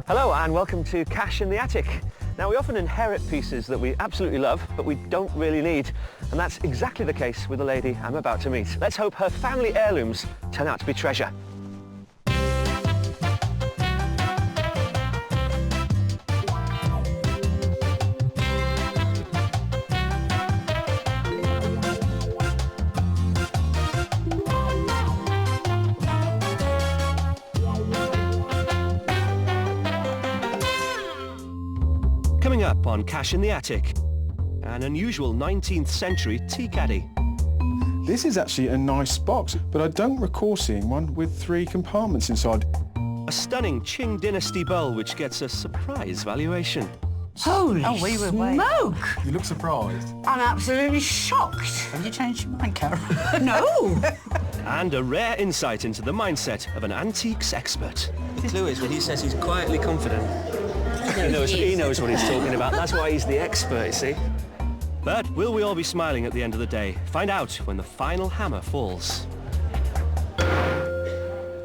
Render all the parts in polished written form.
Hello and welcome to Cash in the Attic. Now we often inherit pieces that we absolutely love but we don't really need, and that's exactly the case with the lady I'm about to meet. Let's hope her family heirlooms turn out to be treasure. Coming up on Cash in the Attic, an unusual 19th century tea caddy. This is actually a nice box, but I don't recall seeing one with 3 compartments inside. A stunning Qing dynasty bowl which gets a surprise valuation. Holy smoke! You look surprised. I'm absolutely shocked. Have you changed your mind, Carol? No! And a rare insight into the mindset of an antiques expert. The clue is when he says he's quietly confident. He knows what he's talking about. That's why he's the expert, you see. But will we all be smiling at the end of the day? Find out when the final hammer falls.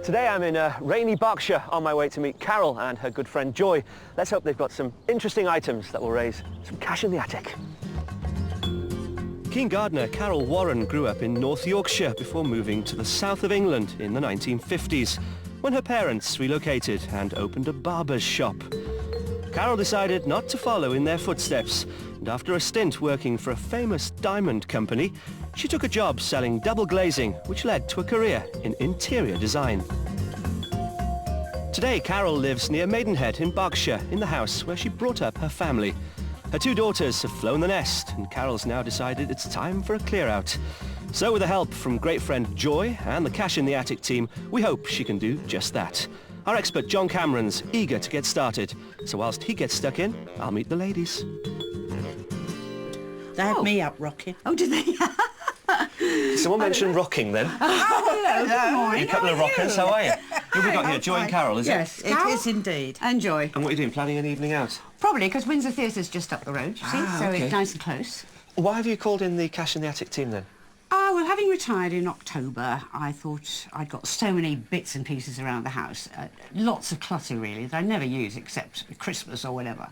Today I'm in rainy Berkshire on my way to meet Carol and her good friend Joy. Let's hope they've got some interesting items that will raise some cash in the attic. Keen gardener Carol Warren grew up in North Yorkshire before moving to the south of England in the 1950s, when her parents relocated and opened a barber's shop. Carol decided not to follow in their footsteps, and after a stint working for a famous diamond company, she took a job selling double glazing, which led to a career in interior design. Today, Carol lives near Maidenhead in Berkshire, in the house where she brought up her family. Her 2 daughters have flown the nest, and Carol's now decided it's time for a clear-out. So with the help from great friend Joy and the Cash in the Attic team, we hope she can do just that. Our expert John Cameron's eager to get started, so whilst he gets stuck in, I'll meet the ladies. They had me up rocking. Oh, did they? Someone mentioned rocking then. Oh, hello, good morning. You couple of rockers, how are you? Who have we got here? Joy and Carol, is Yes, It Carol is indeed. and Joy. And what are you doing, planning an evening out? Probably because Windsor Theatre's just up the road, you see, so okay. it's nice and close. Why have you called in the Cash in the Attic team then? Well, having retired in October, I thought I'd got so many bits and pieces around the house, lots of clutter really, that I never use except at Christmas or whatever.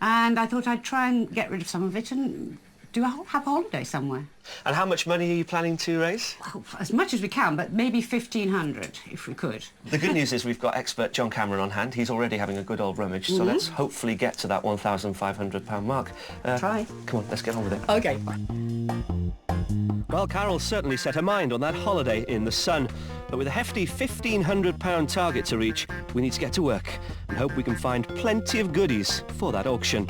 And I thought I'd try and get rid of some of it and have a holiday somewhere. And how much money are you planning to raise? Well, as much as we can, but maybe 1,500 if we could. The good news is we've got expert John Cameron on hand. He's already having a good old rummage, so let's hopefully get to that £1,500 mark. Try. Come on, let's get on with it. OK. Well, Carol certainly set her mind on that holiday in the sun, but with a hefty £1,500 target to reach, we need to get to work and hope we can find plenty of goodies for that auction.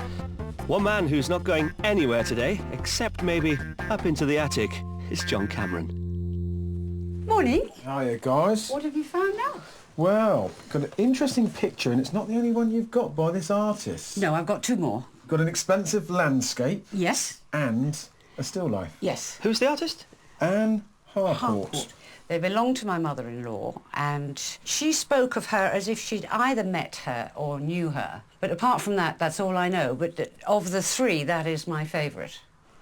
One man who's not going anywhere today, except maybe up into the attic, is John Cameron. Morning. Hiya, guys. What have you found out? Well, got an interesting picture, and it's not the only one you've got by this artist. No, I've got 2 more. Got an expensive landscape Yes. and a still life. Yes. Who's the artist? Anne Harcourt. Harcourt. They belonged to my mother-in-law, and she spoke of her as if she'd either met her or knew her. But apart from that, that's all I know. But of the 3, that is my favourite.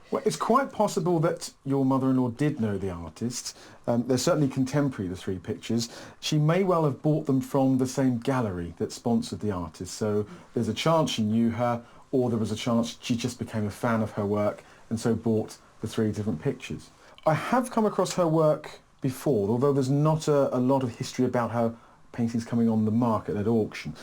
Well, it's quite possible that your mother-in-law did know the artist. They're certainly contemporary, the 3 pictures. She may well have bought them from the same gallery that sponsored the artist. So there's a chance she knew her, or there was a chance she just became a fan of her work and so bought the 3 different pictures. I have come across her work before, although there's not a lot of history about her paintings coming on the market at auction.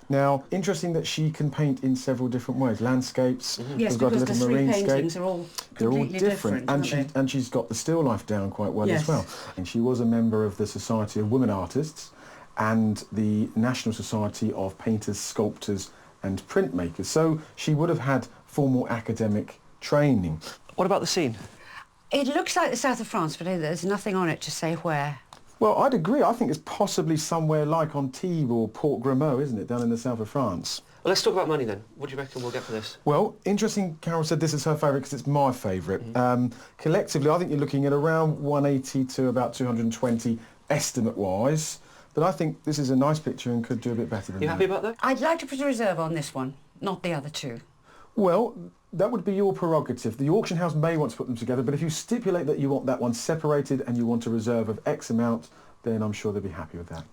Now, interesting that she can paint in several different ways. Landscapes, Yes, we've got a because little the 3 marinescape. paintings are all They're all completely different, aren't they? and she's got the still life down quite well Yes. as well. And she was a member of the Society of Women Artists and the National Society of Painters, Sculptors and Printmakers. So she would have had formal academic training. What about the scene? It looks like the south of France, but there's nothing on it to say where. Well, I'd agree. I think it's possibly somewhere like Antibes or Port Grimaud, isn't it, down in the south of France? Well, let's talk about money then. What do you reckon we'll get for this? Well, interesting, Carol said this is her favourite because it's my favourite. Collectively, I think you're looking at around 180 to about 220 estimate-wise. But I think this is a nice picture and could do a bit better than You that. happy about that? I'd like to put a reserve on this one, not the other 2. Well, that would be your prerogative. The auction house may want to put them together, but if you stipulate that you want that one separated and you want a reserve of X amount, then I'm sure they'll be happy with that.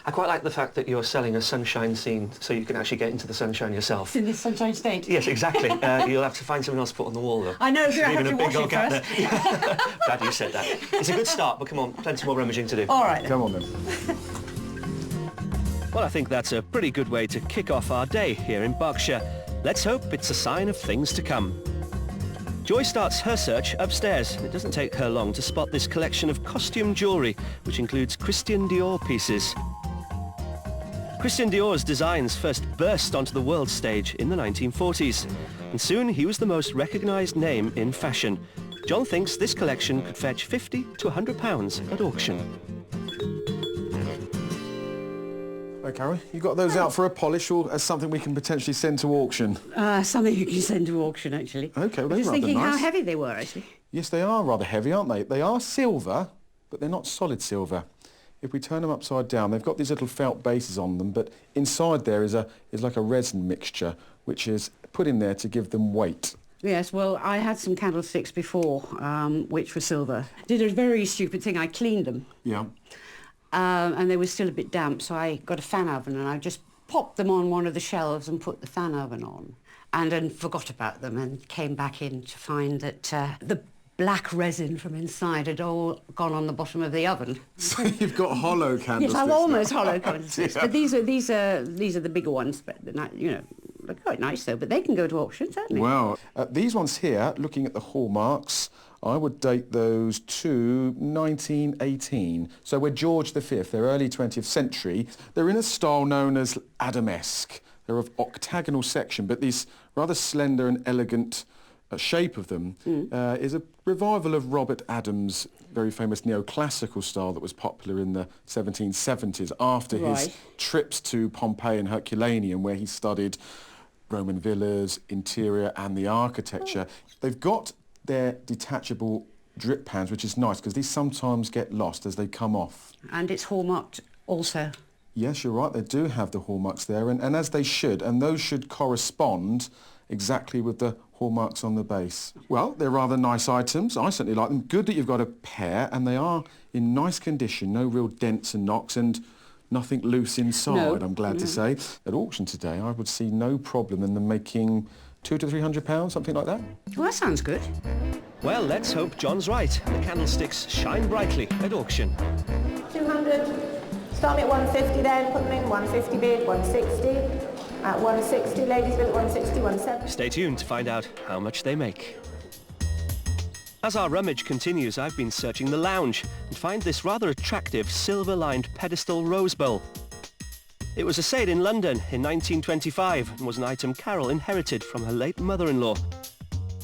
I quite like the fact that you're selling a sunshine scene so you can actually get into the sunshine yourself. In this sunshine state. Yes, exactly. You'll have to find something else to put on the wall, though. I know, do I have Leaving to a wash big it old gap first? there. Glad you said that. It's a good start, but come on, plenty more rummaging to do. All right then. Come on then. Well, I think that's a pretty good way to kick off our day here in Berkshire. Let's hope it's a sign of things to come. Joy starts her search upstairs. It doesn't take her long to spot this collection of costume jewellery, which includes Christian Dior pieces. Christian Dior's designs first burst onto the world stage in the 1940s, and soon he was the most recognised name in fashion. John thinks this collection could fetch £50 to £100 at auction. Okay, Carol, you got those out for a polish or as something we can potentially send to auction? Something you can send to auction, actually. Okay, well, I'm they're just rather thinking how nice. heavy they were, actually. Yes, they are rather heavy, aren't they? They are silver, but they're not solid silver. If we turn them upside down, they've got these little felt bases on them, but inside there is like a resin mixture, which is put in there to give them weight. Yes, well, I had some candlesticks before, which were silver. Did a very stupid thing. I cleaned them. Yeah. And they were still a bit damp, so I got a fan oven and I just popped them on one of the shelves and put the fan oven on. And then forgot about them and came back in to find that the black resin from inside had all gone on the bottom of the oven. So you've got hollow candlesticks. Yes, I've now. almost hollow candlesticks, Yeah. but these are the bigger ones. But they're not, they're quite nice though. But they can go to auction, certainly. Wow. These ones here, looking at the hallmarks, I would date those to 1918. So we're George V, they're early 20th century. They're in a style known as Adamesque. They're of octagonal section, but this rather slender and elegant shape of them is a revival of Robert Adams' very famous neoclassical style that was popular in the 1770s after his Right. trips to Pompeii and Herculaneum, where he studied Roman villas, interior and the architecture. They've got their detachable drip pans, which is nice because these sometimes get lost as they come off. And it's hallmarked also. Yes, you're right, they do have the hallmarks there, and as they should, and those should correspond exactly with the hallmarks on the base. Well, they're rather nice items. I certainly like them. Good that you've got a pair, and they are in nice condition, no real dents and knocks, and nothing loose inside, No, I'm glad to say. At auction today, I would see no problem in them making £200 to £300, something like that. Well, that sounds good. Well, let's hope John's right. The candlesticks shine brightly at auction. 200, starting at 150 then, put them in, 150 bid, 160, at 160, ladies bid at 160, 170. Stay tuned to find out how much they make. As our rummage continues, I've been searching the lounge and find this rather attractive silver-lined pedestal rose bowl. It was assayed in London in 1925 and was an item Carol inherited from her late mother-in-law.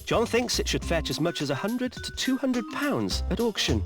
John thinks it should fetch as much as £100 to £200 at auction.